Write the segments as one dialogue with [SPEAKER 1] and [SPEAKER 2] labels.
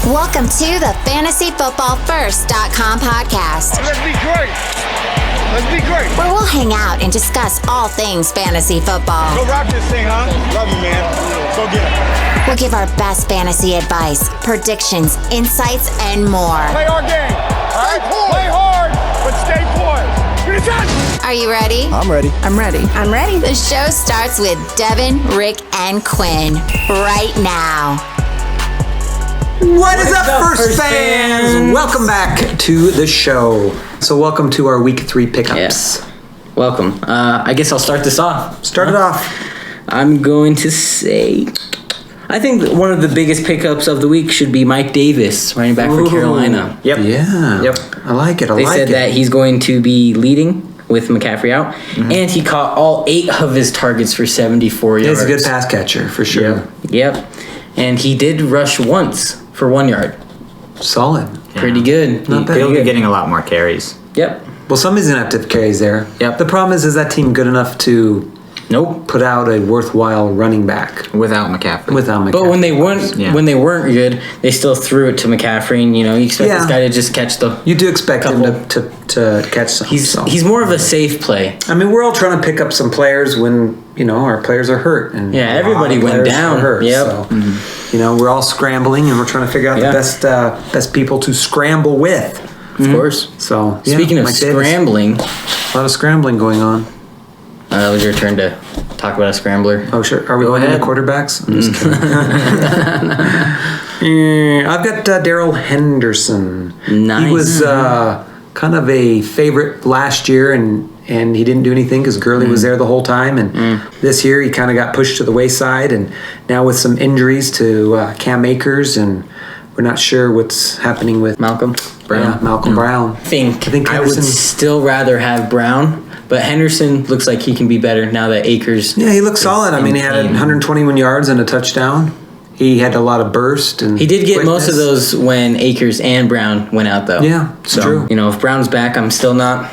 [SPEAKER 1] Welcome to the FantasyFootballFirst.com podcast.
[SPEAKER 2] Let's be great. Let's be great.
[SPEAKER 1] Where we'll hang out and discuss all things fantasy football.
[SPEAKER 2] Go rock this thing, huh? Love you, man. Go get it.
[SPEAKER 1] We'll give our best fantasy advice, predictions, insights, and more.
[SPEAKER 2] Play our game. All right? Play hard, but stay poised. Get it done.
[SPEAKER 1] Are you ready?
[SPEAKER 3] I'm ready.
[SPEAKER 4] I'm ready.
[SPEAKER 1] I'm ready. The show starts with Devin, Rick, and Quinn right now.
[SPEAKER 3] What is up, First fans? Welcome back to the show. So welcome to our week 3 pickups.
[SPEAKER 4] Yes. Welcome. I guess I'll start this off.
[SPEAKER 3] Start it off.
[SPEAKER 4] I'm going to say, I think that one of the biggest pickups of the week should be Mike Davis, running back for Carolina.
[SPEAKER 3] Yep. Yeah. Yep. I like it.
[SPEAKER 4] They said that he's going to be leading with McCaffrey out, and he caught all 8 of his targets for 74 yards.
[SPEAKER 3] He's a good pass catcher, for sure.
[SPEAKER 4] Yep. And he did rush once for 1 yard.
[SPEAKER 3] Solid.
[SPEAKER 4] Pretty good.
[SPEAKER 3] Not bad.
[SPEAKER 5] He'll be getting a lot more carries.
[SPEAKER 4] Yep.
[SPEAKER 3] Well, somebody's going to have to carries there.
[SPEAKER 4] Yep.
[SPEAKER 3] The problem is that team good enough to
[SPEAKER 4] Nope.
[SPEAKER 3] put out a worthwhile running back
[SPEAKER 5] Without McCaffrey.
[SPEAKER 4] But when they weren't good, they still threw it to McCaffrey, and you expect this guy to just catch the.
[SPEAKER 3] You do expect
[SPEAKER 4] couple.
[SPEAKER 3] him to catch some.
[SPEAKER 4] He's more of a safe play.
[SPEAKER 3] I mean, we're all trying to pick up some players when our players are hurt, and
[SPEAKER 4] Everybody went down.
[SPEAKER 3] Hurt,
[SPEAKER 4] yep.
[SPEAKER 3] So, we're all scrambling, and we're trying to figure out the best people to scramble with.
[SPEAKER 4] Of course.
[SPEAKER 3] So
[SPEAKER 4] speaking of scrambling,
[SPEAKER 3] a lot of scrambling going on.
[SPEAKER 4] That was your turn to talk about a scrambler.
[SPEAKER 3] Oh, sure. Are we going into quarterbacks? I'm just kidding. I've got Darrell Henderson.
[SPEAKER 4] Nice.
[SPEAKER 3] He was kind of a favorite last year, and he didn't do anything because Gurley was there the whole time. And this year he kind of got pushed to the wayside. And now with some injuries to Cam Akers, and we're not sure what's happening with
[SPEAKER 4] Malcolm Brown.
[SPEAKER 3] Yeah, Malcolm Brown.
[SPEAKER 4] I think I would
[SPEAKER 3] Henderson,
[SPEAKER 4] still rather have Brown, but Henderson looks like he can be better now that Akers.
[SPEAKER 3] Yeah, he looks solid. I mean, he had 121 yards and a touchdown. He had a lot of burst and
[SPEAKER 4] he did get
[SPEAKER 3] quickness.
[SPEAKER 4] most of those when Akers and Brown went out, though.
[SPEAKER 3] Yeah, it's true.
[SPEAKER 4] If Brown's back, I'm still not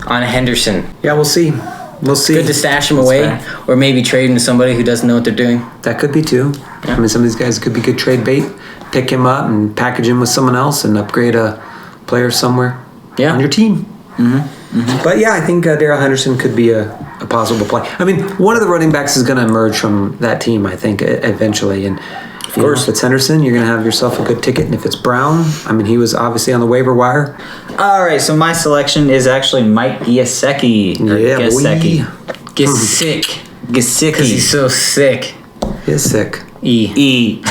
[SPEAKER 4] on Henderson.
[SPEAKER 3] Yeah, we'll see. We'll see.
[SPEAKER 4] Good to stash him away, or maybe trade him to somebody who doesn't know what they're doing.
[SPEAKER 3] That could be too.
[SPEAKER 4] Yeah.
[SPEAKER 3] I mean, some of these guys could be good trade bait. Pick him up and package him with someone else and upgrade a player somewhere on your team. But yeah, I think Darrell Henderson could be a possible play. I mean, one of the running backs is going to emerge from that team, I think, eventually. And of course, if it's Henderson, you're going to have yourself a good ticket. And if it's Brown, I mean, he was obviously on the waiver wire.
[SPEAKER 5] All right, so my selection is actually Mike Gesicki.
[SPEAKER 3] Yeah,
[SPEAKER 4] Get sick. Because he's so sick.
[SPEAKER 3] He's sick.
[SPEAKER 5] E.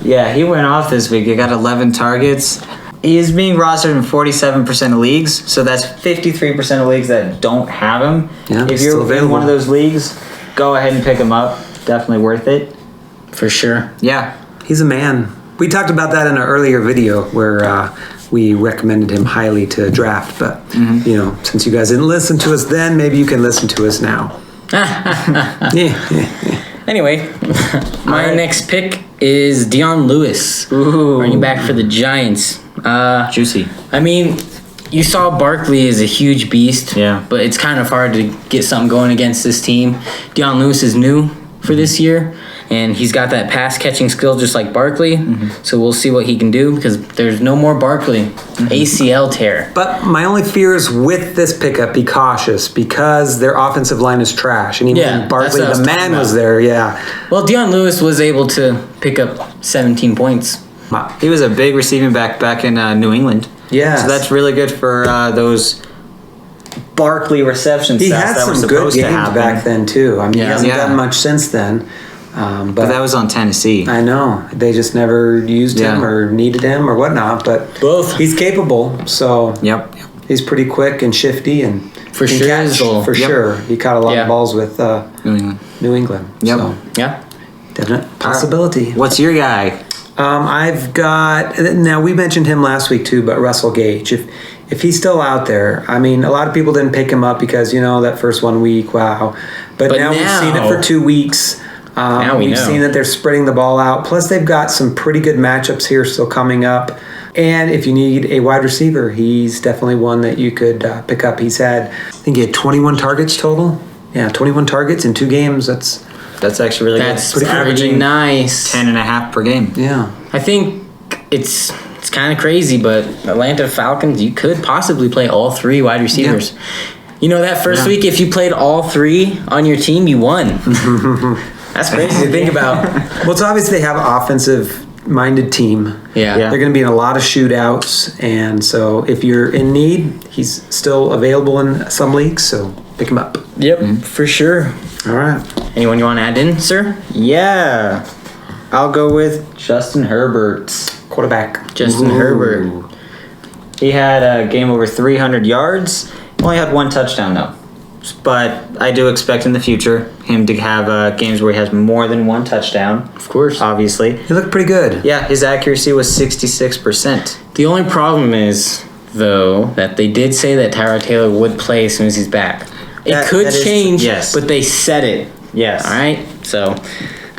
[SPEAKER 5] Yeah, he went off this week. He got 11 targets. He is being rostered in 47% of leagues, so that's 53% of leagues that don't have him.
[SPEAKER 3] Yeah,
[SPEAKER 5] if you're in one of those leagues, go ahead and pick him up. Definitely worth it.
[SPEAKER 4] For sure.
[SPEAKER 5] Yeah.
[SPEAKER 3] He's a man. We talked about that in an earlier video where we recommended him highly to draft. But, since you guys didn't listen to us then, maybe you can listen to us now.
[SPEAKER 4] Anyway, my next pick is Dion Lewis, running back for the Giants.
[SPEAKER 5] Juicy.
[SPEAKER 4] I mean, you saw Barkley is a huge beast, but it's kind of hard to get something going against this team. Dion Lewis is new for this year, and he's got that pass-catching skill just like Barkley, so we'll see what he can do because there's no more Barkley. ACL tear.
[SPEAKER 3] But my only fear is with this pickup, be cautious because their offensive line is trash. And even Barkley, the man, was there,
[SPEAKER 4] Well, Dion Lewis was able to pick up 17 points.
[SPEAKER 5] He was a big receiving back in New England.
[SPEAKER 3] Yeah.
[SPEAKER 5] So that's really good for those Barkley reception stats.
[SPEAKER 3] He had some good games back then, too. I mean, he hasn't done much since then. But
[SPEAKER 5] that was on Tennessee.
[SPEAKER 3] I know. They just never used him or needed him or whatnot. But
[SPEAKER 4] both.
[SPEAKER 3] He's capable. So
[SPEAKER 5] Yep.
[SPEAKER 3] he's pretty quick and shifty and
[SPEAKER 4] for sure.
[SPEAKER 3] Catch, for sure. He caught a lot of balls with New England.
[SPEAKER 5] Yep.
[SPEAKER 3] So,
[SPEAKER 4] yeah.
[SPEAKER 3] Definite possibility.
[SPEAKER 5] What's your guy?
[SPEAKER 3] I've got, now we mentioned him last week too, but Russell Gage. If he's still out there, I mean, a lot of people didn't pick him up because, that first 1 week, wow. But now we've seen it for 2 weeks. We've seen that they're spreading the ball out. Plus, they've got some pretty good matchups here still coming up. And if you need a wide receiver, he's definitely one that you could pick up. He's had, I think he had 21 targets total. Yeah, 21 targets in 2 games. That's
[SPEAKER 5] That's actually really good.
[SPEAKER 4] That's pretty nice.
[SPEAKER 5] 10.5 per game.
[SPEAKER 3] Yeah.
[SPEAKER 4] I think it's kind of crazy, but Atlanta Falcons, you could possibly play all 3 wide receivers. Yeah. That first week, if you played all 3 on your team, you won. That's crazy to think about.
[SPEAKER 3] Well, it's obvious they have an offensive-minded team.
[SPEAKER 4] Yeah.
[SPEAKER 3] They're going to be in a lot of shootouts, and so if you're in need, he's still available in some leagues, so pick him up.
[SPEAKER 4] Yep, for sure.
[SPEAKER 3] All right.
[SPEAKER 4] Anyone you want to add in, sir?
[SPEAKER 5] Yeah. I'll go with Justin Herbert.
[SPEAKER 3] Quarterback.
[SPEAKER 4] Justin Herbert.
[SPEAKER 5] He had a game over 300 yards. Only had 1 touchdown, though. But I do expect in the future him to have games where he has more than 1 touchdown.
[SPEAKER 4] Of course.
[SPEAKER 5] Obviously.
[SPEAKER 3] He looked pretty good.
[SPEAKER 5] Yeah, his accuracy was 66%.
[SPEAKER 4] The only problem is, though, that they did say that Tyrod Taylor would play as soon as he's back. It could change,
[SPEAKER 5] yes.
[SPEAKER 4] but they said it.
[SPEAKER 5] Yes.
[SPEAKER 4] All right? So,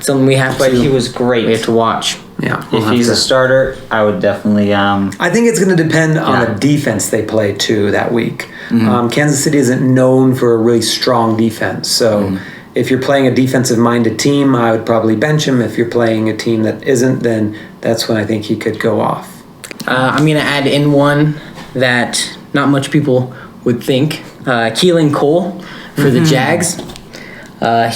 [SPEAKER 4] something we have to...
[SPEAKER 5] But he was great.
[SPEAKER 4] We have to watch.
[SPEAKER 3] Yeah.
[SPEAKER 5] If he's a starter, I would definitely...
[SPEAKER 3] I think it's going to depend on the defense they play, too, that week.
[SPEAKER 5] Mm-hmm.
[SPEAKER 3] Kansas City isn't known for a really strong defense. So if you're playing a defensive-minded team, I would probably bench him. If you're playing a team that isn't, then that's when I think he could go off.
[SPEAKER 4] I'm going to add in one that not much people would think. Keelan Cole for the Jags.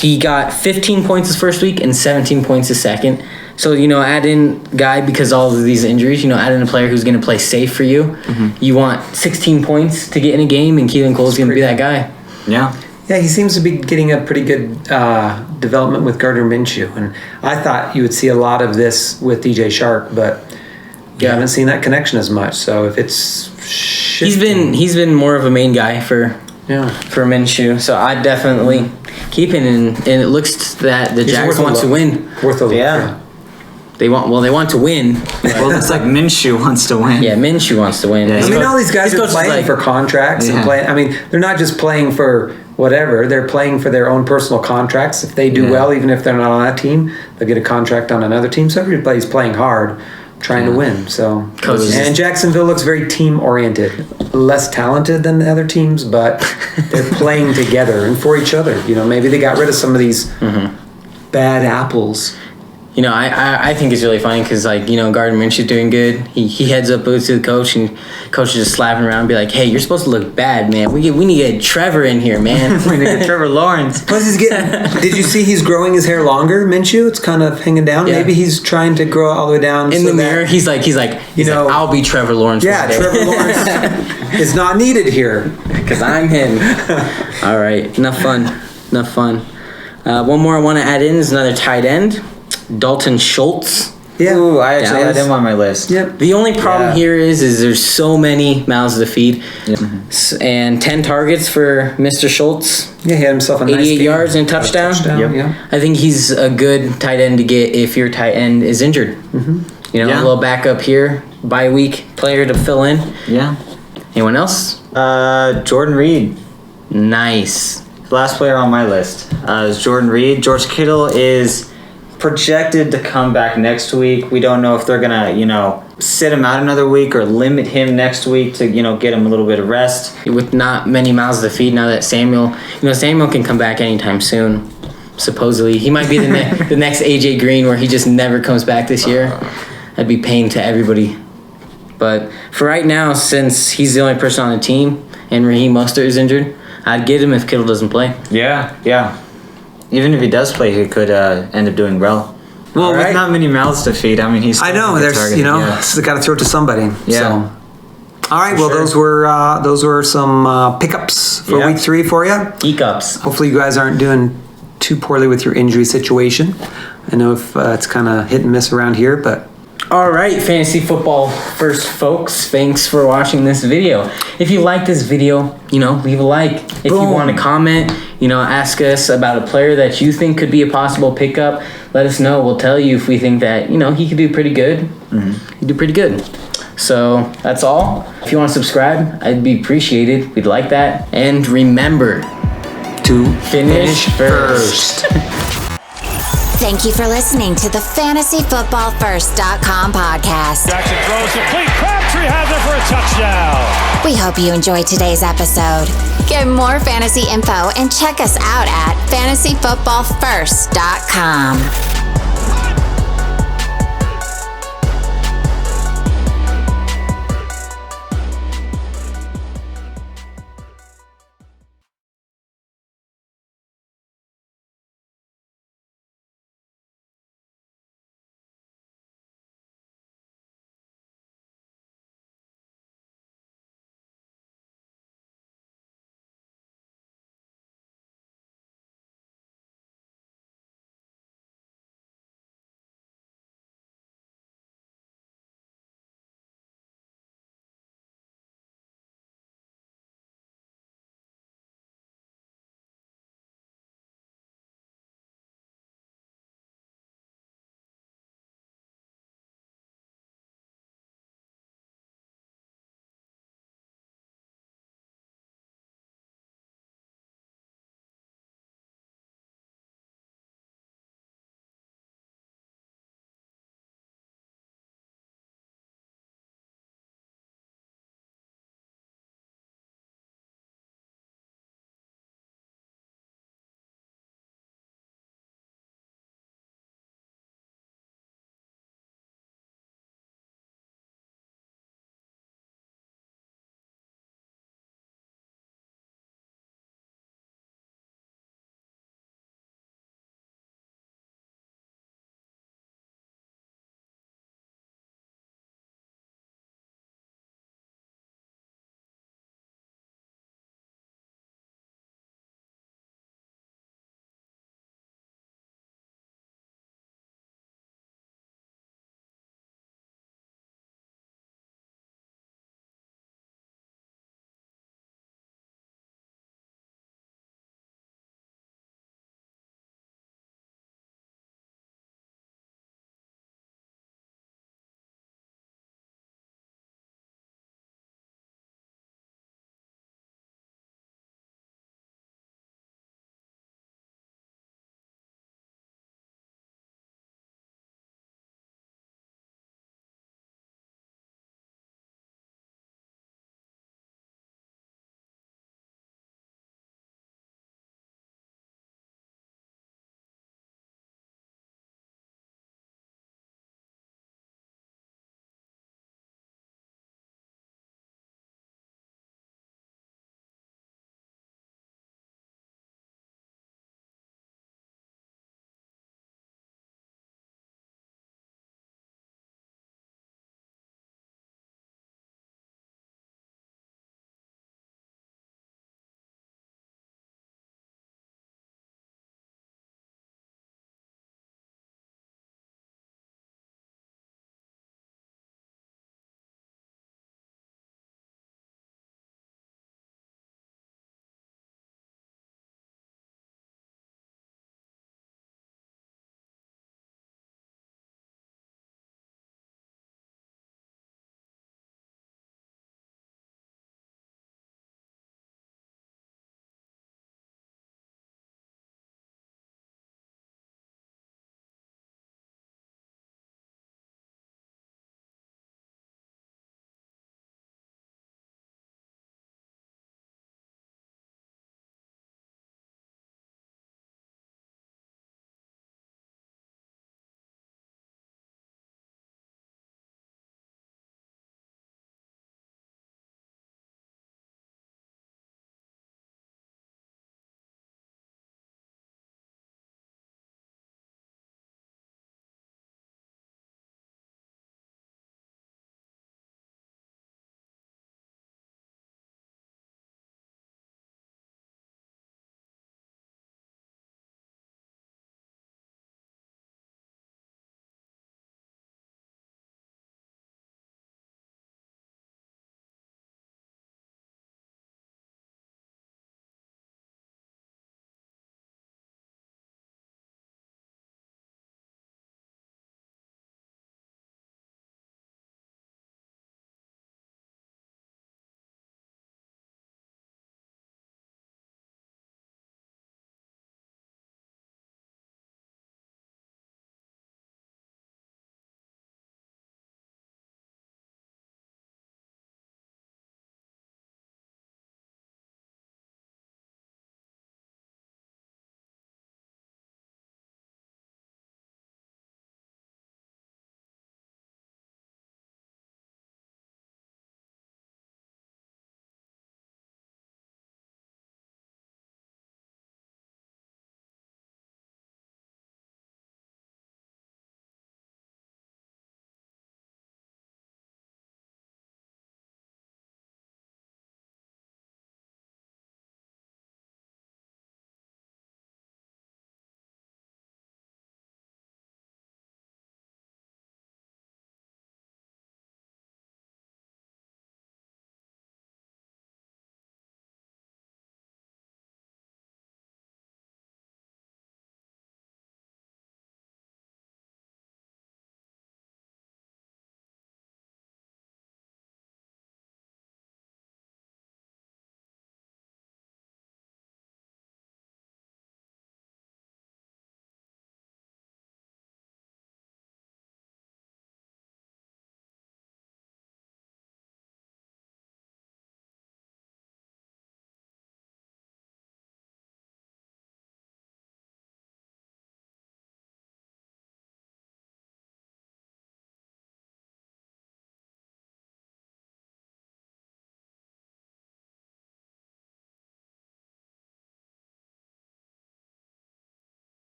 [SPEAKER 4] He got 15 points his first week and 17 points his second. So, add in guy because all of these injuries, add in a player who's going to play safe for you. You want 16 points to get in a game, and Keelan Cole's going to be that guy.
[SPEAKER 5] Yeah.
[SPEAKER 3] Yeah, he seems to be getting a pretty good development with Gardner Minshew. And I thought you would see a lot of this with DJ Shark, but you haven't seen that connection as much. So if it's shifting.
[SPEAKER 4] He's been more of a main guy for Minshew. So I'd definitely keep him in. And it looks that the Jags want to win.
[SPEAKER 3] Worth a look.
[SPEAKER 5] Yeah.
[SPEAKER 4] They want to win.
[SPEAKER 5] Well, it's like Minshew wants to win.
[SPEAKER 4] Yeah, Minshew wants to win.
[SPEAKER 5] Yeah.
[SPEAKER 3] I mean, all these guys are playing for contracts and playing. I mean, they're not just playing for whatever. They're playing for their own personal contracts. If they do well, even if they're not on that team, they'll get a contract on another team. So everybody's playing hard, trying to win. So and Jacksonville looks very team oriented, less talented than the other teams, but they're playing together and for each other. Maybe they got rid of some of these bad apples.
[SPEAKER 4] I think it's really funny because, Gardner Minshew's doing good. He heads up to the coach, and coach is just slapping around and be like, hey, you're supposed to look bad, man. We need to get Trevor in here, man.
[SPEAKER 5] We need to get Trevor Lawrence.
[SPEAKER 3] Plus, did you see he's growing his hair longer, Minshew? It's kind of hanging down. Yeah. Maybe he's trying to grow it all the way down.
[SPEAKER 4] In the mirror, he's like, I'll be Trevor Lawrence.
[SPEAKER 3] Yeah, Trevor Lawrence is not needed here.
[SPEAKER 4] Because I'm him. All right, enough fun. One more I want to add in is another tight end. Dalton Schultz.
[SPEAKER 3] Yeah.
[SPEAKER 5] Ooh, I actually had him on my list.
[SPEAKER 3] Yep.
[SPEAKER 4] The only problem here is there's so many mouths to feed.
[SPEAKER 5] Yep.
[SPEAKER 4] And 10 targets for Mr. Schultz.
[SPEAKER 3] Yeah, he had himself a nice
[SPEAKER 4] 88
[SPEAKER 3] game.
[SPEAKER 4] yards and a touchdown.
[SPEAKER 5] Yep.
[SPEAKER 3] Yeah.
[SPEAKER 4] I think he's a good tight end to get if your tight end is injured. A little backup here, bye week player to fill in.
[SPEAKER 5] Yeah.
[SPEAKER 4] Anyone else?
[SPEAKER 5] Jordan Reed.
[SPEAKER 4] Nice.
[SPEAKER 5] Last player on my list is Jordan Reed. George Kittle is projected to come back next week. We don't know if they're gonna, sit him out another week or limit him next week to, get him a little bit of rest.
[SPEAKER 4] With not many mouths to feed now that Samuel can come back anytime soon. Supposedly, he might be the next AJ Green where he just never comes back this year. That'd be pain to everybody. But for right now, since he's the only person on the team and Raheem Mostert is injured, I'd get him if Kittle doesn't play.
[SPEAKER 5] Yeah. Even if he does play, he could end up doing well. Well, with not many mouths to feed, he's.
[SPEAKER 3] I know. There's, they got to throw it to somebody.
[SPEAKER 5] Yeah.
[SPEAKER 3] So. All right. Well, those were some pickups for week 3 for you.
[SPEAKER 4] Geek-ups.
[SPEAKER 3] Hopefully, you guys aren't doing too poorly with your injury situation. I know if it's kind of hit and miss around here, but.
[SPEAKER 4] All right, fantasy football first, folks. Thanks for watching this video. If you like this video, leave a like. If you want to comment, ask us about a player that you think could be a possible pickup. Let us know. We'll tell you if we think that, he could do pretty good. He'd do pretty good. So that's all. If you want to subscribe, I'd be appreciated. We'd like that. And remember to finish first.
[SPEAKER 1] Thank you for listening to the FantasyFootballFirst.com podcast.
[SPEAKER 2] Jackson throws complete. Crabtree has it for a touchdown.
[SPEAKER 1] We hope you enjoyed today's episode. Get more fantasy info and check us out at fantasyfootballfirst.com.